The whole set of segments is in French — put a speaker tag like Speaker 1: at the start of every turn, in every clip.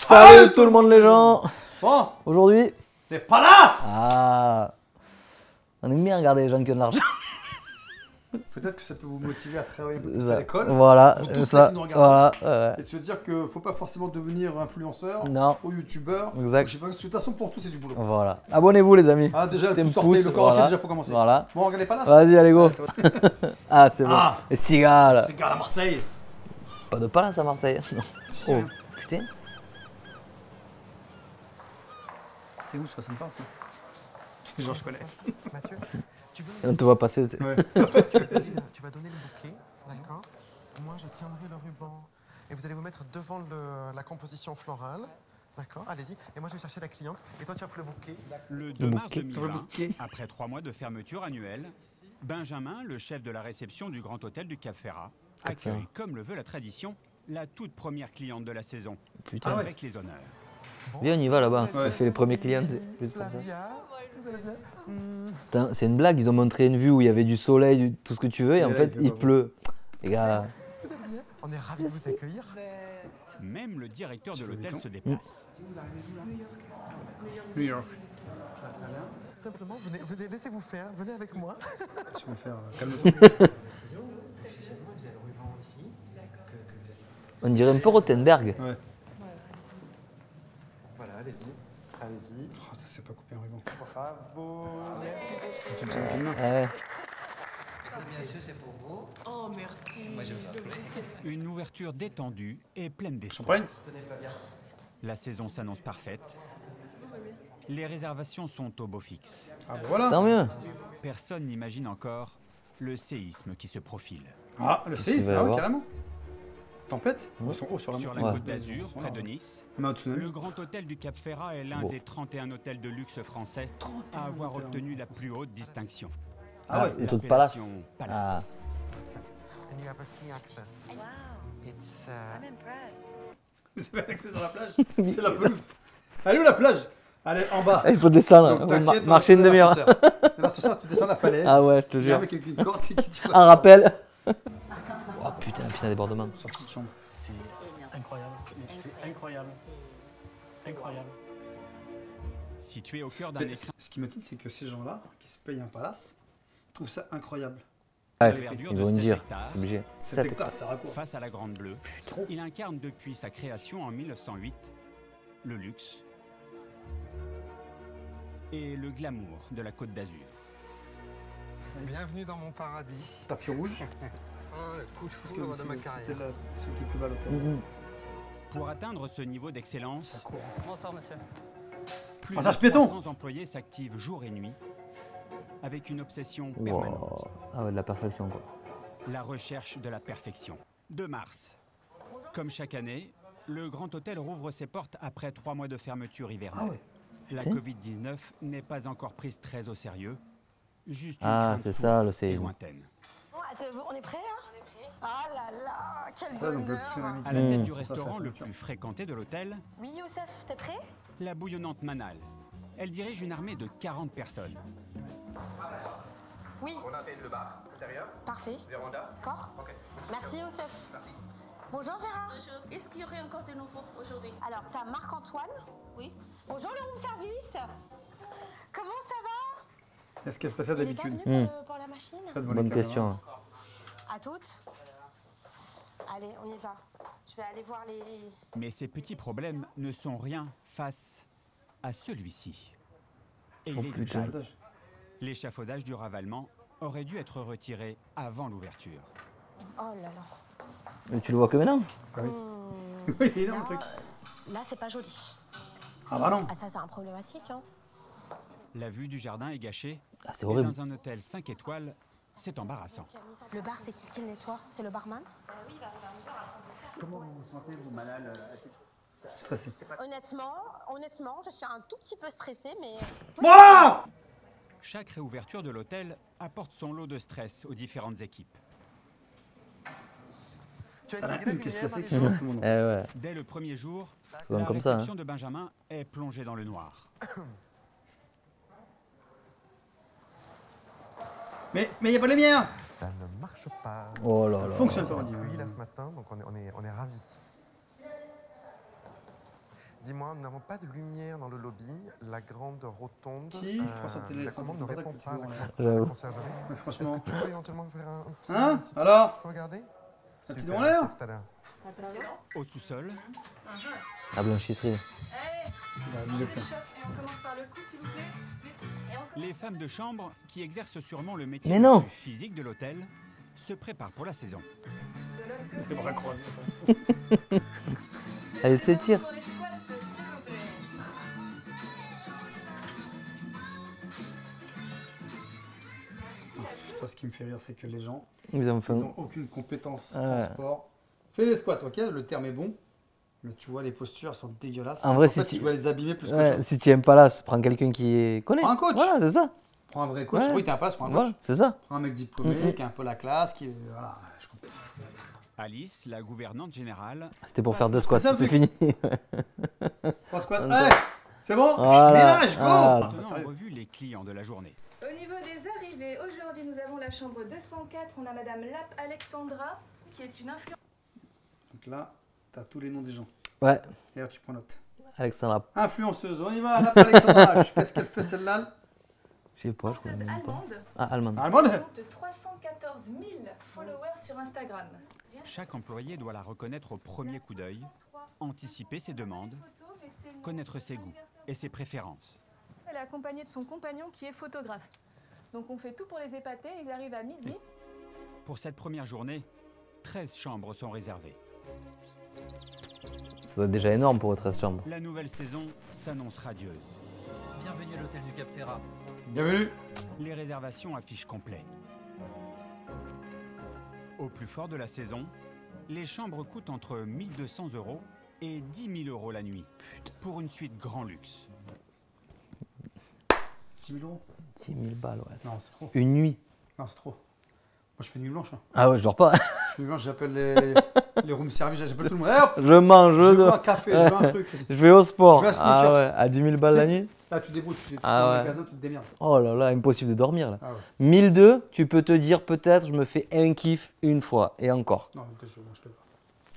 Speaker 1: Salut tout le monde les gens.
Speaker 2: Bon,
Speaker 1: Aujourd'hui,
Speaker 2: les palaces.
Speaker 1: on aime bien regarder les gens qui ont de l'argent.
Speaker 2: Peut-être que ça peut vous motiver à travailler un peu plus à l'école.
Speaker 1: Voilà,
Speaker 2: Vous tous
Speaker 1: ça,
Speaker 2: qui nous regardez.
Speaker 1: voilà.
Speaker 2: Et de se dire qu'il ne faut pas forcément devenir influenceur
Speaker 1: Non.
Speaker 2: ou youtubeur.
Speaker 1: Exact.
Speaker 2: Je sais pas, de toute façon, pour tout, c'est du boulot.
Speaker 1: Voilà. Abonnez-vous les amis.
Speaker 2: Ah, déjà,
Speaker 1: T'aimes
Speaker 2: tout sortez,
Speaker 1: pouce,
Speaker 2: le corps entier
Speaker 1: voilà.
Speaker 2: déjà pour commencer.
Speaker 1: Voilà.
Speaker 2: Bon, regardez les palaces.
Speaker 1: Vas-y, allez go. Ah, c'est bon.
Speaker 2: Ah.
Speaker 1: Et Cigale.
Speaker 2: C'est gars à Marseille.
Speaker 1: Pas de palace à Marseille. Non. Oh, putain.
Speaker 2: C'est où ça, sympa ça. Genre, je connais.
Speaker 3: Mathieu, tu veux
Speaker 1: Et on te voit passer.
Speaker 2: Ouais.
Speaker 3: tu vas donner le bouquet, d'accord? Moi, je tiendrai le ruban. Et vous allez vous mettre devant la composition florale. D'accord, allez-y. Et moi, je vais chercher la cliente. Et toi, tu offres le bouquet.
Speaker 4: Le 2 mars
Speaker 1: bouquet.
Speaker 4: 2020, après 3 mois de fermeture annuelle, Benjamin, le chef de la réception du Grand Hôtel du Cap Ferrat, accueille, comme le veut la tradition, la toute première cliente de la saison,
Speaker 1: Putain.
Speaker 4: avec les honneurs.
Speaker 1: Viens, on y va là-bas.
Speaker 2: Ouais.
Speaker 1: On fait les premiers clients. C'est juste pour ça.
Speaker 3: Flavia.
Speaker 1: Putain, c'est une blague. Ils ont montré une vue où il y avait du soleil, tout ce que tu veux, et en
Speaker 2: là,
Speaker 1: fait,
Speaker 2: il
Speaker 1: il
Speaker 2: pleut
Speaker 1: pleut. Les gars.
Speaker 3: Vous allez bien? On est ravis de vous accueillir.
Speaker 4: Même le directeur de l'hôtel se déplace.
Speaker 2: New York.
Speaker 3: Simplement, venez, laissez-vous faire. Venez avec moi.
Speaker 2: Tu vas faire calme-toi.
Speaker 1: On dirait un peu Rothenberg.
Speaker 2: Ouais.
Speaker 3: Voilà, allez-y. Allez-y.
Speaker 2: Oh, c'est pas coupé un ruban.
Speaker 3: Bravo. Merci.
Speaker 2: Tu me sens une main.
Speaker 1: Ouais.
Speaker 5: Oh, merci.
Speaker 4: Une ouverture détendue et pleine d'espoir.
Speaker 2: Champagne.
Speaker 4: La saison s'annonce parfaite. Les réservations sont au beau fixe.
Speaker 2: Ah, bah voilà.
Speaker 1: Tant mieux.
Speaker 4: Personne n'imagine encore le séisme qui se profile.
Speaker 2: Ah, le séisme,
Speaker 1: va y
Speaker 2: ah ouais,
Speaker 1: avoir
Speaker 2: carrément. Tempête. Ils sont hauts sur la
Speaker 4: Sur
Speaker 2: mer.
Speaker 4: la
Speaker 1: Ouais.
Speaker 4: côte d'Azur, près de Nice,
Speaker 2: On a un tsunami.
Speaker 4: le Grand Hôtel du Cap Ferrat est l'un
Speaker 1: Beau.
Speaker 4: des 31 hôtels de luxe français à avoir obtenu la plus haute distinction.
Speaker 2: Ah ouais.
Speaker 1: Et tout de palace.
Speaker 4: L'appellation
Speaker 1: Ah.
Speaker 4: Palace.
Speaker 3: And you have a sea access.
Speaker 5: Wow,
Speaker 3: It's
Speaker 5: I'm impressed.
Speaker 2: Vous avez accès sur la plage. C'est la pelouse. Elle est où la plage? Elle est en bas.
Speaker 1: Il faut descendre.
Speaker 2: Donc,
Speaker 1: On va
Speaker 2: t'inquiète,
Speaker 1: marcher une
Speaker 2: on va
Speaker 1: demi-heure.
Speaker 2: dans l'ascenseur. Dans l'ascenseur, tu descends la falaise.
Speaker 1: Ah ouais, je te
Speaker 2: Il y a un
Speaker 1: jure.
Speaker 2: mec avec une corde qui tire la
Speaker 1: Un rappel. Oh putain, putain, débordement.
Speaker 2: sortie de chambre.
Speaker 6: C'est incroyable, c'est incroyable. Incroyable.
Speaker 4: Situé au cœur d'un
Speaker 2: Mais
Speaker 4: écrin
Speaker 2: ce qui me dit, c'est que ces gens-là, qui se payent un palace, trouvent ça incroyable.
Speaker 1: Ouais,
Speaker 4: de verdure
Speaker 1: ils
Speaker 4: de
Speaker 1: vont
Speaker 4: 7
Speaker 1: dire.
Speaker 4: hectares,
Speaker 1: C'est obligé.
Speaker 2: Cet
Speaker 1: 7
Speaker 2: hectare, ça raccourt.
Speaker 4: face à la Grande Bleue, il incarne depuis sa création en 1908 le luxe et le glamour de la Côte d'Azur.
Speaker 3: Bienvenue dans mon paradis.
Speaker 2: Tapis rouge.
Speaker 3: Oh, le coup de
Speaker 2: Parce que
Speaker 3: foudre de ma
Speaker 2: c'était
Speaker 3: carrière.
Speaker 2: celui qui est plus bas à l'hôtel.
Speaker 4: Pour atteindre ce niveau d'excellence,
Speaker 2: Court.
Speaker 6: Bonsoir, monsieur.
Speaker 4: plus
Speaker 2: Passage
Speaker 4: de
Speaker 2: piéton.
Speaker 4: 300 employés s'activent jour et nuit avec une obsession
Speaker 1: Wow.
Speaker 4: permanente,
Speaker 1: Ah ouais, de la perfection quoi.
Speaker 4: la recherche de la perfection. 2 mars. Comme chaque année, le Grand Hôtel rouvre ses portes après 3 mois de fermeture hivernale.
Speaker 2: Ah ouais.
Speaker 4: La
Speaker 1: Putain.
Speaker 4: Covid-19 n'est pas encore prise très au sérieux, juste une
Speaker 1: Ah,
Speaker 4: crainte
Speaker 1: c'est
Speaker 4: sourde
Speaker 1: ça le
Speaker 4: et
Speaker 1: séisme.
Speaker 4: lointaine.
Speaker 5: On est prêts, hein? Ah là là, quel
Speaker 2: Ça, donc le
Speaker 5: bonheur.
Speaker 2: tsunami.
Speaker 4: À la tête du
Speaker 2: Ça,
Speaker 4: restaurant
Speaker 2: ça
Speaker 4: le
Speaker 2: fait
Speaker 4: plus fréquenté de l'hôtel,
Speaker 5: Oui, Youssef, t'es prêt?
Speaker 4: la bouillonnante Manal. Elle dirige une armée de 40 personnes.
Speaker 5: Oui.
Speaker 7: On a fait le bar intérieur,
Speaker 5: Parfait.
Speaker 7: véranda.
Speaker 5: D'accord.
Speaker 7: Ok.
Speaker 5: Merci, Youssef.
Speaker 7: Merci.
Speaker 5: Bonjour, Vera.
Speaker 8: Bonjour. Est-ce qu'il y aurait encore de nouveau aujourd'hui?
Speaker 5: Alors, t'as Marc-Antoine.
Speaker 8: Oui.
Speaker 5: Bonjour, le room service. Comment ça va?
Speaker 2: Est-ce qu'elle fait ça
Speaker 5: Il est pas
Speaker 2: d'habitude?
Speaker 5: venu pour la machine?
Speaker 2: Pas devant les
Speaker 1: Bonne
Speaker 2: caméras.
Speaker 1: question.
Speaker 5: À toutes. Allez, on y va. Je vais aller voir les...
Speaker 4: Mais ces petits problèmes ne sont rien face à celui-ci. Et il est
Speaker 1: putain.
Speaker 4: vital. L'échafaudage du ravalement aurait dû être retiré avant l'ouverture.
Speaker 5: Oh là là.
Speaker 1: Mais tu le vois que maintenant?
Speaker 2: Oui, il est énorme le truc.
Speaker 5: Là, c'est pas joli.
Speaker 2: Ah bah non.
Speaker 5: Ah, ça, c'est un problématique, hein.
Speaker 4: La vue du jardin est gâchée.
Speaker 1: Ah, c'est
Speaker 4: Et
Speaker 1: horrible.
Speaker 4: dans un hôtel 5 étoiles, c'est embarrassant.
Speaker 5: Le bar, c'est qui le nettoie? C'est le barman?
Speaker 2: Stressé.
Speaker 5: Honnêtement, je suis un tout petit peu stressée, mais...
Speaker 2: Moi
Speaker 4: Chaque réouverture de l'hôtel apporte son lot de stress aux différentes équipes.
Speaker 3: Tu as
Speaker 2: T'as
Speaker 3: essayé la
Speaker 2: une qui est
Speaker 3: lumière,
Speaker 2: stressée qui
Speaker 3: Marie-Jo?
Speaker 2: stresse tout le monde.
Speaker 1: Eh ouais.
Speaker 4: Dès le premier jour,
Speaker 1: Souvent
Speaker 4: la
Speaker 1: comme ça,
Speaker 4: réception de Benjamin est plongée dans le noir.
Speaker 2: Mais il n'y a pas de lumière.
Speaker 3: Ça ne marche pas.
Speaker 1: Oh là là.
Speaker 2: Fonctionne pas, on
Speaker 3: On
Speaker 2: dit.
Speaker 3: a là ce matin, donc on est ravis. Dis-moi, nous n'avons pas de lumière dans le lobby. La grande rotonde.
Speaker 2: Qui prend sa télé,
Speaker 3: la
Speaker 2: ça,
Speaker 3: commande
Speaker 2: c'est
Speaker 3: ne
Speaker 2: pas
Speaker 3: répond
Speaker 2: ça
Speaker 3: pas
Speaker 2: que
Speaker 3: à
Speaker 2: tu
Speaker 3: la
Speaker 2: vois,
Speaker 1: J'avoue.
Speaker 3: conciergerie.
Speaker 2: Mais
Speaker 3: Est-ce
Speaker 2: franchement.
Speaker 3: que tu peux éventuellement faire un petit...
Speaker 2: Hein
Speaker 3: petit-
Speaker 2: Alors
Speaker 3: Tu peux regarder
Speaker 2: Un petit
Speaker 3: Super,
Speaker 2: dans l'air
Speaker 3: merci, à tout à l'heure.
Speaker 4: Au sous-sol,
Speaker 1: La blanchisserie.
Speaker 2: Bah, dis-le que ça.
Speaker 8: Et on commence par le cou, s'il vous plaît. Et on
Speaker 4: les femmes de chambre, qui exercent sûrement le métier
Speaker 1: Mais
Speaker 4: le
Speaker 1: non.
Speaker 4: plus physique de l'hôtel, se préparent pour la saison.
Speaker 2: Les bras croisés, ça.
Speaker 1: Elle s'étire.
Speaker 8: pour les squats, s'il vous plaît.
Speaker 2: Toi, ce qui me fait rire, c'est que les gens,
Speaker 1: Ils ont
Speaker 2: ils
Speaker 1: fait.
Speaker 2: n'ont aucune compétence
Speaker 1: Ouais.
Speaker 2: en sport. Fais les squats, ok, le terme est bon. Mais tu vois, les postures elles sont dégueulasses.
Speaker 1: En vrai,
Speaker 2: fait,
Speaker 1: si
Speaker 2: tu vas les abîmer plus
Speaker 1: Ouais,
Speaker 2: que chose.
Speaker 1: si tu aimes pas là, prends quelqu'un qui connaît.
Speaker 2: Prends un coach.
Speaker 1: Voilà, c'est ça.
Speaker 2: Prends un vrai coach.
Speaker 1: Ouais.
Speaker 2: Oui, t'es un passe, prends un coach.
Speaker 1: Voilà, c'est ça.
Speaker 2: Prends un mec diplômé, qui a un peu la classe, qui. Voilà, je comprends.
Speaker 4: Alice, la gouvernante générale,
Speaker 1: C'était pour faire 2 squats,
Speaker 2: c'est ça,
Speaker 1: c'est
Speaker 2: c'est-
Speaker 1: fini.
Speaker 2: Prends squat.
Speaker 1: En
Speaker 2: Ouais, c'est bon.
Speaker 1: Voilà.
Speaker 2: Ménage, go.
Speaker 1: Ah,
Speaker 2: Ah, c'est pas
Speaker 4: tenant en
Speaker 2: sérieux.
Speaker 4: revue les clients de la journée.
Speaker 8: Au niveau des arrivées, aujourd'hui, nous avons la chambre 204. On a Madame Lap Alexandra, qui est une influenceuse.
Speaker 2: Donc là, t'as tous les noms des gens.
Speaker 1: Ouais,
Speaker 2: Et là, tu prends note.
Speaker 1: Alexandra.
Speaker 2: Influenceuse, on y va. Là, Alexandra. Qu'est-ce qu'elle fait celle-là?
Speaker 1: Je sais pas. je connais même pas.
Speaker 8: allemande.
Speaker 1: Ah, allemande.
Speaker 2: Allemande.
Speaker 8: Elle compte 314 000 followers sur Instagram.
Speaker 4: Chaque employé doit la reconnaître au premier coup d'œil, anticiper ses demandes, connaître ses goûts et ses préférences.
Speaker 8: Elle est accompagnée de son compagnon qui est photographe. Donc on fait tout pour les épater. Ils arrivent à midi.
Speaker 4: Pour cette première journée, 13 chambres sont réservées.
Speaker 1: Ça doit être déjà énorme pour 13 chambres.
Speaker 4: La nouvelle saison s'annonce radieuse.
Speaker 6: Bienvenue à l'hôtel du Cap Ferrat.
Speaker 2: Bienvenue.
Speaker 4: Les réservations affichent complet. Au plus fort de la saison, les chambres coûtent entre 1 200 € et 10 000 € la nuit, pour une suite grand luxe.
Speaker 2: 10 000 €.
Speaker 1: 10 000 balles, ouais.
Speaker 2: Non, c'est trop.
Speaker 1: Une nuit.
Speaker 2: Non, c'est trop. Moi, je fais nuit blanche. Hein.
Speaker 1: Ah ouais, je dors pas.
Speaker 2: Je fais nuit blanche, j'appelle les room service, j'appelle tout le monde. Allez, hop,
Speaker 1: Je mange,
Speaker 2: je veux un
Speaker 1: dors.
Speaker 2: café, je veux un truc.
Speaker 1: Je vais au sport.
Speaker 2: Je vais à
Speaker 1: Ah
Speaker 2: Sneakers.
Speaker 1: ouais, à 10 000 balles la nuit.
Speaker 2: Là, tu débrouilles, tu
Speaker 1: Ah
Speaker 2: dans le
Speaker 1: ouais.
Speaker 2: magasin, tu te démerdes.
Speaker 1: Oh là là, impossible de dormir là.
Speaker 2: Ah ouais.
Speaker 1: 1002, tu peux te dire peut-être je me fais un kiff une fois et encore.
Speaker 2: Non, mais je peux pas.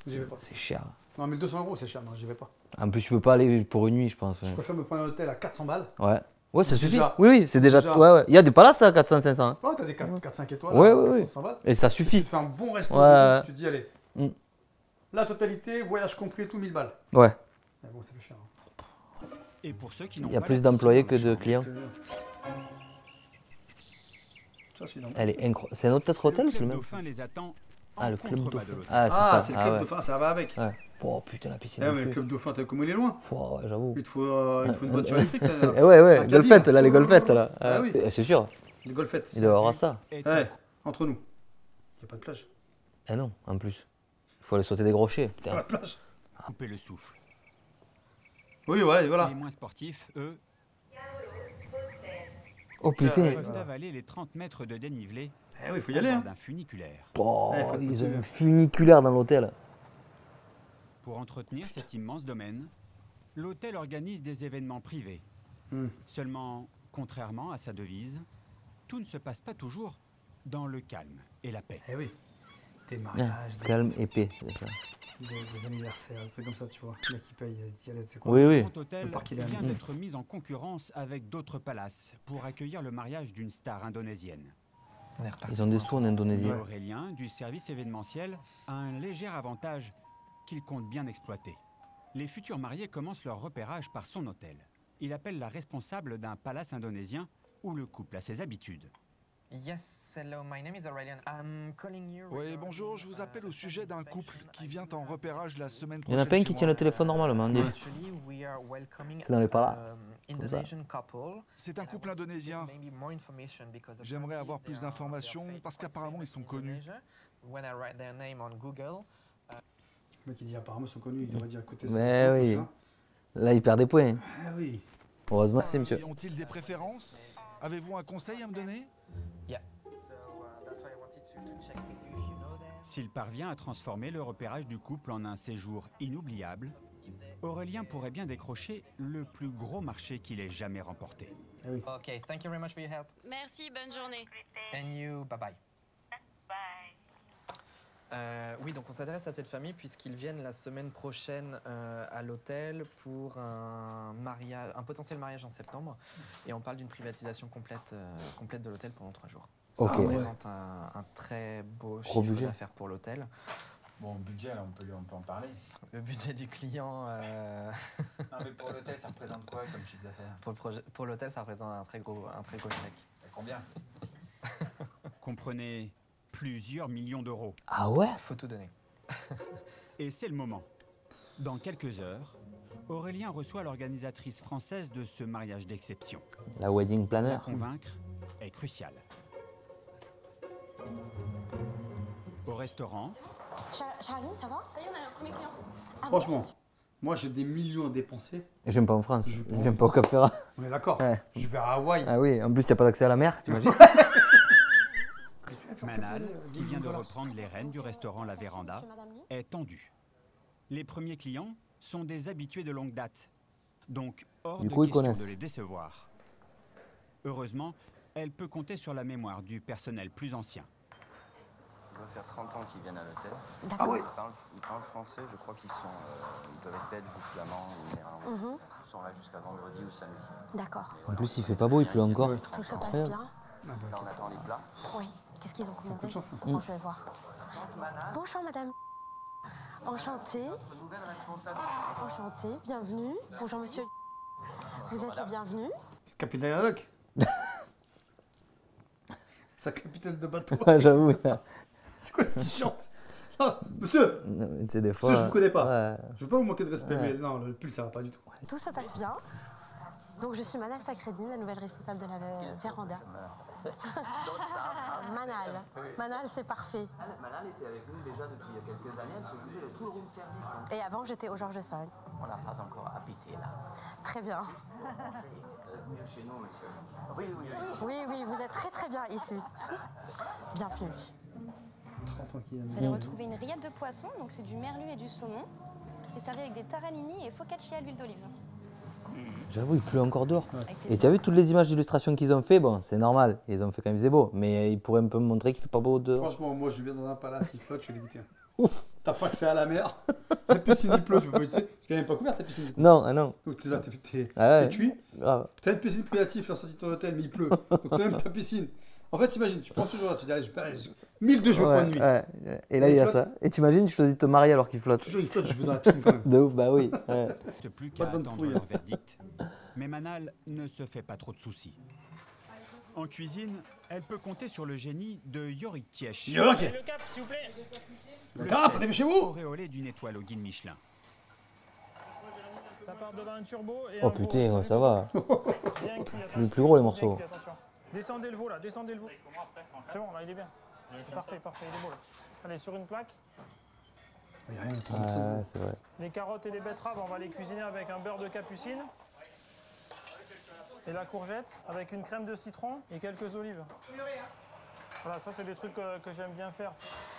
Speaker 2: J'y vais pas.
Speaker 1: C'est cher.
Speaker 2: Non, 1 200 € c'est cher, non, j'y vais pas.
Speaker 1: En plus, tu peux pas aller pour une nuit, je pense.
Speaker 2: Je préfère me prendre un hôtel à 400 balles.
Speaker 1: Ouais. Ouais, ça suffit.
Speaker 2: Déjà.
Speaker 1: Oui, oui, c'est déjà.
Speaker 2: Déjà.
Speaker 1: Ouais, ouais. Il y a des palaces à 400-500. Hein.
Speaker 2: Oh, t'as des 4-5 étoiles.
Speaker 1: Ouais,
Speaker 2: là,
Speaker 1: ouais, ouais.
Speaker 2: 400 balles.
Speaker 1: Et ça
Speaker 2: Tu
Speaker 1: suffit.
Speaker 2: te fais un bon resto.
Speaker 1: Ouais.
Speaker 2: Tu te dis, allez,
Speaker 1: Mm.
Speaker 2: la totalité, voyage compris, tout 1000 balles.
Speaker 1: Ouais.
Speaker 2: Mais bon, ça fait cher. Hein.
Speaker 4: Et pour ceux qui n'ont
Speaker 1: Il y a
Speaker 4: pas
Speaker 1: plus
Speaker 4: la piscine
Speaker 1: d'employés
Speaker 4: dans
Speaker 1: que
Speaker 4: la
Speaker 1: de
Speaker 4: chambre,
Speaker 1: clients.
Speaker 2: Ça, c'est énorme.
Speaker 1: Elle est incroyable. C'est un autre hôtel ou c'est le
Speaker 4: Club
Speaker 1: même
Speaker 4: Dauphin les attend
Speaker 1: Ah,
Speaker 4: en
Speaker 1: le club
Speaker 4: contrebas de
Speaker 1: dauphin.
Speaker 4: l'hôtel.
Speaker 1: Ah, c'est
Speaker 2: Ah,
Speaker 1: ça.
Speaker 2: c'est le
Speaker 1: Ah,
Speaker 2: club
Speaker 1: ouais.
Speaker 2: dauphin, ça va avec.
Speaker 1: Ouais. Oh putain, la piscine.
Speaker 2: Eh,
Speaker 1: de
Speaker 2: mais le
Speaker 1: feu.
Speaker 2: club dauphin, t'as comme il est loin.
Speaker 1: Oh, ouais, j'avoue.
Speaker 2: Il te faut une voiture électrique.
Speaker 1: Eh
Speaker 2: Là.
Speaker 1: ouais, ouais,
Speaker 2: Un
Speaker 1: golfette,
Speaker 2: caddie,
Speaker 1: là, les golfettes, là.
Speaker 2: Ah oui.
Speaker 1: C'est sûr,
Speaker 2: Les golfettes.
Speaker 1: il doit y avoir ça.
Speaker 4: Est
Speaker 2: Ouais, entre nous. Il n'y a pas de plage.
Speaker 1: Eh non, en plus. Il faut aller sauter des grochers.
Speaker 2: Pas
Speaker 1: Putain.
Speaker 2: de plage.
Speaker 4: couper le souffle.
Speaker 2: Oui, ouais, voilà.
Speaker 4: Les moins sportifs, eux,
Speaker 1: Oh putain.
Speaker 4: peuvent avaler les 30 mètres de dénivelé
Speaker 2: Eh oui, il faut y
Speaker 4: à
Speaker 2: aller.
Speaker 4: bord
Speaker 2: Hein.
Speaker 4: d'un funiculaire.
Speaker 1: Oh,
Speaker 2: Ouais, faut
Speaker 1: ils ont
Speaker 2: être
Speaker 1: un funiculaire dans l'hôtel.
Speaker 4: Pour entretenir cet immense domaine, l'hôtel organise des événements privés.
Speaker 2: Hmm.
Speaker 4: Seulement, contrairement à sa devise, tout ne se passe pas toujours dans le calme et la paix.
Speaker 2: Eh oui. Des
Speaker 1: Ah,
Speaker 2: mariages,
Speaker 1: calme, épais, c'est ça.
Speaker 2: des anniversaires, des trucs comme ça, tu vois. Le mec qui paye, t'y allais, c'est quoi.
Speaker 1: Oui, oui.
Speaker 4: Le Grand Hôtel
Speaker 2: Le parc, il est
Speaker 4: vient
Speaker 2: ami.
Speaker 4: d'être mis en concurrence avec d'autres palaces pour accueillir le mariage d'une star indonésienne.
Speaker 3: On est reparti
Speaker 1: Ils ont des
Speaker 3: pour un
Speaker 1: sous en
Speaker 3: tour.
Speaker 1: Indonésie.
Speaker 4: Et Aurélien, du service événementiel, a un léger avantage qu'il compte bien exploiter. Les futurs mariés commencent leur repérage par son hôtel. Il appelle la responsable d'un palace indonésien où le couple a ses habitudes.
Speaker 7: Yes, hello, my name is Aurelian. I'm calling you.
Speaker 9: Oui,
Speaker 7: regarding,
Speaker 9: bonjour, je vous appelle au sujet d'un couple qui vient en
Speaker 7: repérage.
Speaker 9: repérage la semaine
Speaker 1: Il y en a
Speaker 9: prochaine.
Speaker 1: pas un
Speaker 9: chez
Speaker 1: qui
Speaker 9: moi.
Speaker 1: tient le téléphone normalement, on dit.
Speaker 7: Actually, we are welcoming
Speaker 1: C'est dans les palaces.
Speaker 7: Indonesian couple.
Speaker 9: C'est un couple indonésien.
Speaker 7: Maybe more information because
Speaker 9: J'aimerais avoir
Speaker 7: apparently
Speaker 9: plus
Speaker 7: they are
Speaker 9: d'informations
Speaker 7: very
Speaker 9: parce
Speaker 7: quite
Speaker 9: qu'apparemment ils sont
Speaker 7: famous in
Speaker 9: connus.
Speaker 7: Indonesia. When I write their name on Google,
Speaker 2: Le mec, il dit apparemment, ils sont connus. Il devrait dire écoutez,
Speaker 1: Mais
Speaker 2: c'est
Speaker 1: oui.
Speaker 2: cool,
Speaker 1: Là, il perd des points.
Speaker 2: Ah oui.
Speaker 1: Heureusement, c'est monsieur.
Speaker 9: Et ont-ils des préférences? Avez-vous un conseil à me donner?
Speaker 7: yeah. So that's why I wanted to check with you if you know them.
Speaker 4: S'il parvient à transformer le repérage du couple en un séjour inoubliable, Aurélien pourrait bien décrocher le plus gros marché qu'il ait jamais remporté.
Speaker 7: Okay, thank you very much for your help.
Speaker 8: Merci, bonne journée.
Speaker 7: And you, bye bye. Oui, donc on s'adresse à cette famille puisqu'ils viennent la semaine prochaine à l'hôtel pour un potentiel mariage en septembre. Et on parle d'une privatisation complète de l'hôtel pendant 3 jours. Ça représente un très beau chiffre d'affaires pour l'hôtel.
Speaker 10: Bon, budget, là, on peut en parler.
Speaker 7: Le budget du client...
Speaker 10: Non, mais pour l'hôtel, ça représente quoi comme chiffre d'affaires?
Speaker 7: Pour l'hôtel, ça représente un très gros chèque.
Speaker 10: Combien?
Speaker 4: Comprenez plusieurs millions d'euros.
Speaker 1: Ah ouais?
Speaker 7: Faut tout donner.
Speaker 4: Et c'est le moment. Dans quelques heures, Aurélien reçoit l'organisatrice française de ce mariage d'exception.
Speaker 1: La wedding planner.
Speaker 4: La convaincre est crucial. Au restaurant...
Speaker 5: Charline, ça va? Ça y est, on a le premier client.
Speaker 2: Franchement, moi j'ai des millions à dépenser.
Speaker 1: J'aime pas en France, j'aime pas au Cap Ferrat.
Speaker 2: On est d'accord.
Speaker 1: Ouais.
Speaker 2: Je vais à Hawaï.
Speaker 1: Ah oui, en plus, tu n'as pas d'accès à la mer, tu imagines?
Speaker 4: Manal, qui vient de reprendre les rênes du restaurant La Véranda, est tendu. Les premiers clients sont des habitués de longue date, donc hors de question de les décevoir. Heureusement, elle peut compter sur la mémoire du personnel plus ancien.
Speaker 11: Ça doit faire 30 ans qu'ils viennent à l'hôtel.
Speaker 2: Ah oui.
Speaker 11: Ils parlent français, je crois qu'ils doivent être belges ou flamands. Ils sont là jusqu'à vendredi ou samedi.
Speaker 5: D'accord.
Speaker 1: En plus, il fait pas beau, il pleut encore.
Speaker 5: Tout se passe bien.
Speaker 11: Là, on attend les plats.
Speaker 5: Oui. Qu'est-ce qu'ils ont commandé?
Speaker 2: Coup de chance,
Speaker 5: Bon, je vais voir. Bonjour madame. Enchantée.
Speaker 11: Nouvelle responsable.
Speaker 5: Enchantée, bienvenue. Bonjour monsieur. Vous êtes les bienvenus.
Speaker 2: C'est Capitaine Haddock. C'est un capitaine de bateau.
Speaker 1: J'avoue.
Speaker 2: C'est quoi ce t-shirt? Monsieur!
Speaker 1: C'est des fois.
Speaker 2: Monsieur, je vous connais pas.
Speaker 1: Ouais.
Speaker 2: Je veux pas vous manquer de respect, mais non, le pull ça va pas du tout.
Speaker 5: Tout se passe bien. Donc je suis Manal Fakreddine, la nouvelle responsable de la Véranda. Manal. Manal, c'est parfait.
Speaker 11: Manal était avec nous déjà depuis il y a quelques années. Elle s'occupait de tout le room service. Donc.
Speaker 5: Et avant, j'étais au Georges V.
Speaker 11: On n'a pas encore habité là.
Speaker 5: Très bien.
Speaker 11: Vous êtes mieux chez nous, monsieur.
Speaker 5: Oui, vous êtes très très bien ici. Bienvenue.
Speaker 2: 30 ans qu'il
Speaker 12: Vous allez retrouver une rillette de poisson, donc c'est du merlu et du saumon. C'est servi avec des taranini et focaccia à l'huile d'olive.
Speaker 1: J'avoue, il pleut encore dehors. Et tu as vu toutes les images d'illustration qu'ils ont fait? Bon, c'est normal, ils ont fait quand il faisait beau, mais ils pourraient un peu me montrer qu'il fait pas beau dehors.
Speaker 2: Franchement, moi je viens dans un palace, il flotte, je suis dégoûté. Ouf! T'as pas accès à la mer, la piscine il pleut, tu peux pas utiliser. Parce qu'elle n'est même pas couverte la piscine.
Speaker 1: Non, ah non.
Speaker 2: Donc tu t'es cuit.
Speaker 1: Grave.
Speaker 2: T'as une piscine privative en sortie de ton hôtel, mais il pleut. Donc t'as même ta piscine. En fait, t'imagines, tu prends ce jour-là, tu dis allez, je vais 1002 jours point de nuit.
Speaker 1: Ouais. Et là, il y a ça. Et t'imagines, tu choisis de te marier alors qu'il flotte.
Speaker 2: Toujours il flotte, je veux dans la piscine quand même.
Speaker 1: De ouf, bah oui. Ouais.
Speaker 4: Plus qu'à attendre leur verdict. Mais Manal ne se fait pas trop de soucis. En cuisine, elle peut compter sur le génie de Yorick Tiesch.
Speaker 2: Yorick!
Speaker 4: Le cap, s'il vous plaît.
Speaker 2: Le cap, dépêchez-vous!
Speaker 4: Auréolé d'une étoile au guide Michelin.
Speaker 13: Ça part devant un turbo et
Speaker 1: oh putain, ça va.
Speaker 13: Bien cuit,
Speaker 1: le plus gros les morceaux.
Speaker 13: Descendez le veau là, descendez le veau. C'est bon, là il est bien. C'est parfait, il est beau là. Allez, sur une plaque.
Speaker 2: Il y a rien,
Speaker 1: c'est vrai.
Speaker 13: Les carottes et les betteraves, on va les cuisiner avec un beurre de capucine. Et la courgette avec une crème de citron et quelques olives. Voilà, ça c'est des trucs que j'aime bien faire.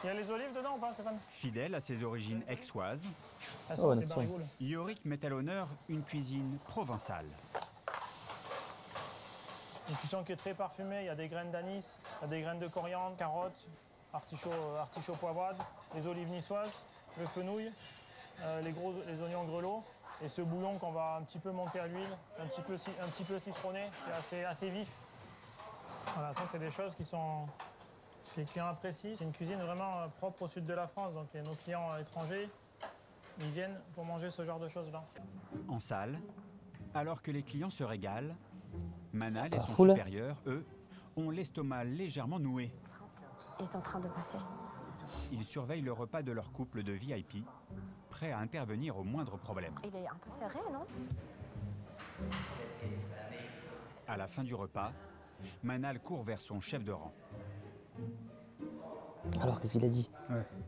Speaker 13: Il y a les olives dedans ou pas, Stéphane?
Speaker 4: Fidèle à ses origines aixoises, Yorick met à l'honneur une cuisine provençale.
Speaker 13: Une cuisson qui est très parfumée, il y a des graines d'anis, il y a des graines de coriandre, carottes, artichauts poivrades, les olives niçoises, le fenouil, les oignons grelots. Et ce bouillon qu'on va un petit peu monter à l'huile, un petit peu citronné, qui est assez vif. Voilà, ça c'est des choses que les clients apprécient. C'est une cuisine vraiment propre au sud de la France, donc nos clients étrangers, ils viennent pour manger ce genre de choses-là.
Speaker 4: En salle, alors que les clients se régalent, Manal et son supérieur, eux, ont l'estomac légèrement noué.
Speaker 5: Il est en train de passer.
Speaker 4: Ils surveillent le repas de leur couple de VIP, prêts à intervenir au moindre problème.
Speaker 5: Il est un peu serré, non?
Speaker 4: À la fin du repas, Manal court vers son chef de rang.
Speaker 1: Alors, qu'est-ce qu'il a dit?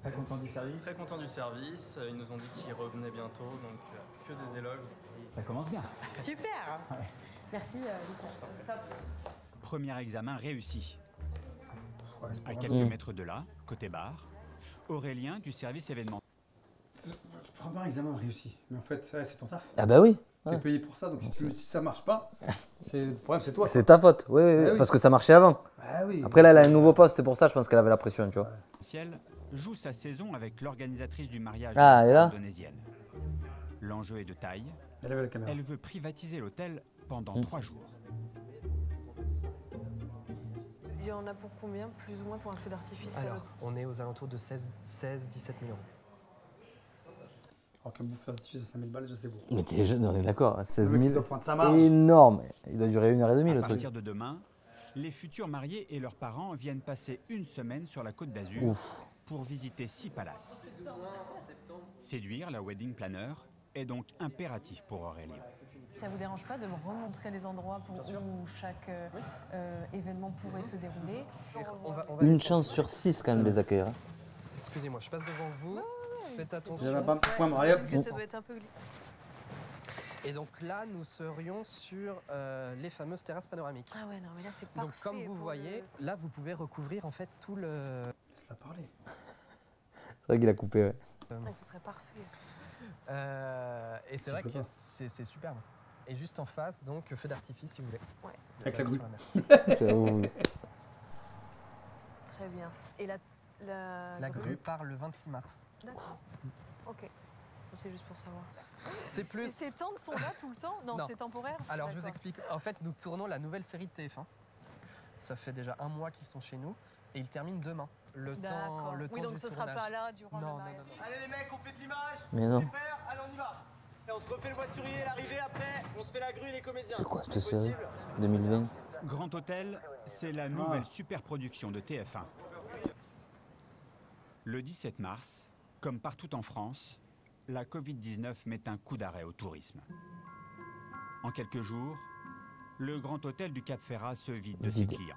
Speaker 7: Très content du service. Très content du service. Ils nous ont dit qu'ils revenaient bientôt, donc que des éloges.
Speaker 4: Ça commence bien.
Speaker 5: Super. Ouais. Merci, Top.
Speaker 4: Premier examen réussi. À quelques mètres de là, côté bar, Aurélien du service événement.
Speaker 2: Premier examen réussi. Mais en fait, c'est ton taf.
Speaker 1: Ah bah oui.
Speaker 2: T'es payé pour ça, donc si ça marche pas, le problème c'est toi.
Speaker 1: C'est ta faute, oui, parce que ça marchait avant.
Speaker 2: Ah oui.
Speaker 1: Après là, elle a un nouveau poste, c'est pour ça je pense qu'elle avait la pression, tu vois.
Speaker 4: joue sa saison avec l'organisatrice du mariage
Speaker 1: Ah, elle est là
Speaker 4: indonésienne. L'enjeu est de taille. Elle veut privatiser l'hôtel pendant 3 jours.
Speaker 14: Il y en a pour combien, plus ou moins, pour un feu d'artifice?
Speaker 7: Alors, on est aux alentours de 16-17 000 euros.
Speaker 2: Alors qu'un feu d'artifice à 5 000 balles, déjà c'est beau.
Speaker 1: Mais t'es jeune, on est d'accord. 16
Speaker 2: Le mec,
Speaker 1: 000,
Speaker 2: il doit prendre sa marge.
Speaker 1: énorme. Il doit durer 1h30
Speaker 4: À
Speaker 1: le truc.
Speaker 4: partir de demain, les futurs mariés et leurs parents viennent passer une semaine sur la Côte d'Azur pour visiter 6 palaces. Séduire la wedding planner est donc impératif pour Aurélien.
Speaker 14: Ça vous dérange pas de me remontrer les endroits où chaque événement pourrait se dérouler?
Speaker 1: Une chance sur 6 quand même de les accueillir.
Speaker 7: Excusez-moi, je passe devant vous. Faites
Speaker 2: Il y
Speaker 7: attention.
Speaker 2: en a pas un point marié.
Speaker 14: Ça doit être un peu
Speaker 7: Et donc là, nous serions sur les fameuses terrasses panoramiques.
Speaker 14: Ah ouais, non, mais là c'est parfait.
Speaker 7: Donc comme vous voyez, là vous pouvez recouvrir en fait tout le...
Speaker 2: Laisse-la parler.
Speaker 1: C'est vrai qu'il a coupé, ouais.
Speaker 14: Ce serait parfait.
Speaker 7: Et c'est vrai que c'est superbe. Et juste en face, donc feu d'artifice si vous voulez.
Speaker 14: Ouais.
Speaker 2: Avec la grue.
Speaker 14: Très bien. Et
Speaker 7: la grue part le 26 mars.
Speaker 14: D'accord. Ok. C'est juste pour savoir.
Speaker 7: C'est plus...
Speaker 14: Et ces tentes sont là tout le temps? Non, c'est temporaire?
Speaker 7: Alors je vous explique. En fait, nous tournons la nouvelle série de TF1. Ça fait déjà 1 mois qu'ils sont chez nous et ils terminent demain. Le temps
Speaker 14: oui, donc
Speaker 7: du
Speaker 14: ce
Speaker 7: tournage.
Speaker 14: sera pas là durant le mariage.
Speaker 7: Non.
Speaker 15: Allez les mecs, on fait de l'image.
Speaker 1: Mais non.
Speaker 15: Super, allez on y va. Et on se refait le voiturier, l'arrivée après, on se fait la grue et les comédiens.
Speaker 1: C'est quoi cette série 2020?
Speaker 4: Grand Hôtel, c'est la nouvelle superproduction de TF1. Le 17 mars, comme partout en France, la Covid-19 met un coup d'arrêt au tourisme. En quelques jours, le Grand Hôtel du Cap Ferrat se vide de ses clients.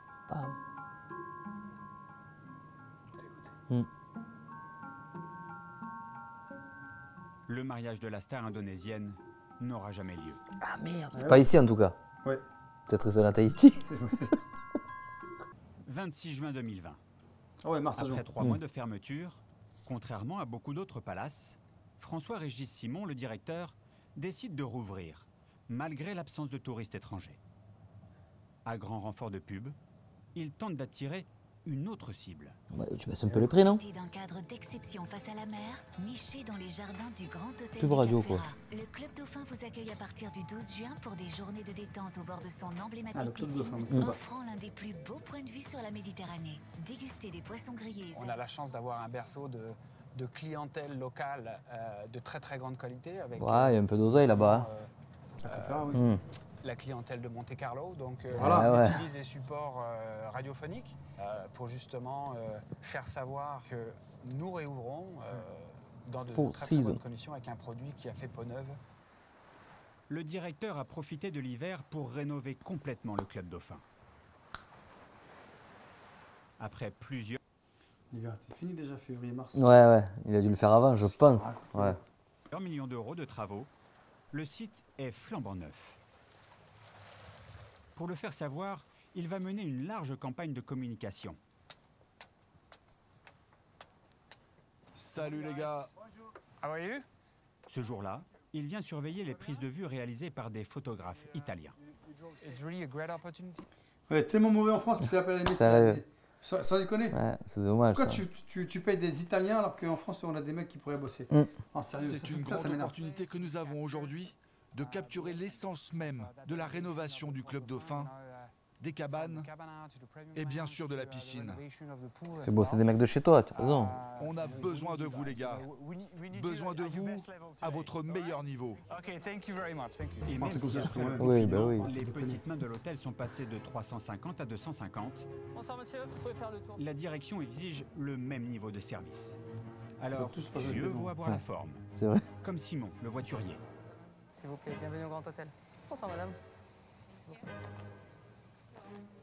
Speaker 4: Le mariage de la star indonésienne n'aura jamais lieu.
Speaker 1: Ah merde. Pas ici en tout cas.
Speaker 2: Ouais.
Speaker 1: Peut-être ils sont à Tahiti.
Speaker 4: 26 juin 2020.
Speaker 2: Ah ouais, mars à juin.
Speaker 4: Après 3 mois de fermeture, contrairement à beaucoup d'autres palaces, François-Régis Simon, le directeur, décide de rouvrir, malgré l'absence de touristes étrangers. À grand renfort de pub, il tente d'attirer une autre cible.
Speaker 1: Ouais, tu baisses un peu les prix, non?
Speaker 16: D'un cadre d'exception face à la mer, niché dans les jardins du Grand Hôtel
Speaker 1: Pub
Speaker 16: du
Speaker 1: radio,
Speaker 16: Cap
Speaker 1: quoi.
Speaker 16: Ferrat. Le Club Dauphin vous accueille à partir du 12 juin pour des journées de détente au bord de son emblématique piscine, offrant l'un des plus beaux points de vue sur la Méditerranée. Dégustez des poissons grillés.
Speaker 10: On a la chance d'avoir un berceau de clientèle locale de très très grande qualité. Avec,
Speaker 1: Ouais, il y a un peu d'oseille là-bas.
Speaker 10: la clientèle de Monte Carlo, donc
Speaker 1: Voilà.
Speaker 10: on utilise des supports radiophoniques pour justement faire savoir que nous réouvrons dans de très bonnes conditions avec un produit qui a fait peau neuve.
Speaker 4: Le directeur a profité de l'hiver pour rénover complètement le Club Dauphin. Après plusieurs...
Speaker 2: L'hiver, c'est fini déjà, février-mars.
Speaker 1: Ouais, il a dû le faire avant, je pense. Ouais.
Speaker 4: millions d'euros de travaux, le site est flambant neuf. Pour le faire savoir, il va mener une large campagne de communication.
Speaker 9: Salut les gars.
Speaker 10: How are you?
Speaker 4: Ce jour-là, il vient surveiller les prises de vue réalisées par des photographes italiens.
Speaker 10: It's really a great opportunity.
Speaker 2: Ouais, tellement mauvais en France qu'il fait appel à des
Speaker 1: Ça
Speaker 2: médecins. Sans déconner.
Speaker 1: Ouais, c'est dommage.
Speaker 2: Pourquoi
Speaker 1: ça.
Speaker 2: tu payes des Italiens alors qu'en France on a des mecs qui pourraient bosser? En sérieux,
Speaker 9: C'est une grande opportunité que nous avons aujourd'hui de capturer l'essence même de la rénovation du Club Dauphin, des cabanes et bien sûr de la piscine.
Speaker 1: C'est beau, c'est des mecs de chez toi, tu as raison.
Speaker 9: On a besoin de vous les gars, besoin de vous à votre meilleur niveau.
Speaker 4: Et même si après le
Speaker 1: Oui,
Speaker 4: confinement, les petites mains de l'hôtel sont passées de 350 à 250,
Speaker 14: Bonsoir monsieur, vous pouvez faire le tour.
Speaker 4: la direction exige le même niveau de service. Alors,
Speaker 2: tous pas
Speaker 4: mieux
Speaker 2: bon.
Speaker 4: vaut avoir la forme.
Speaker 1: C'est vrai.
Speaker 4: Comme Simon, le voiturier.
Speaker 14: S'il vous plaît, bienvenue au Grand Hôtel. Bonsoir madame.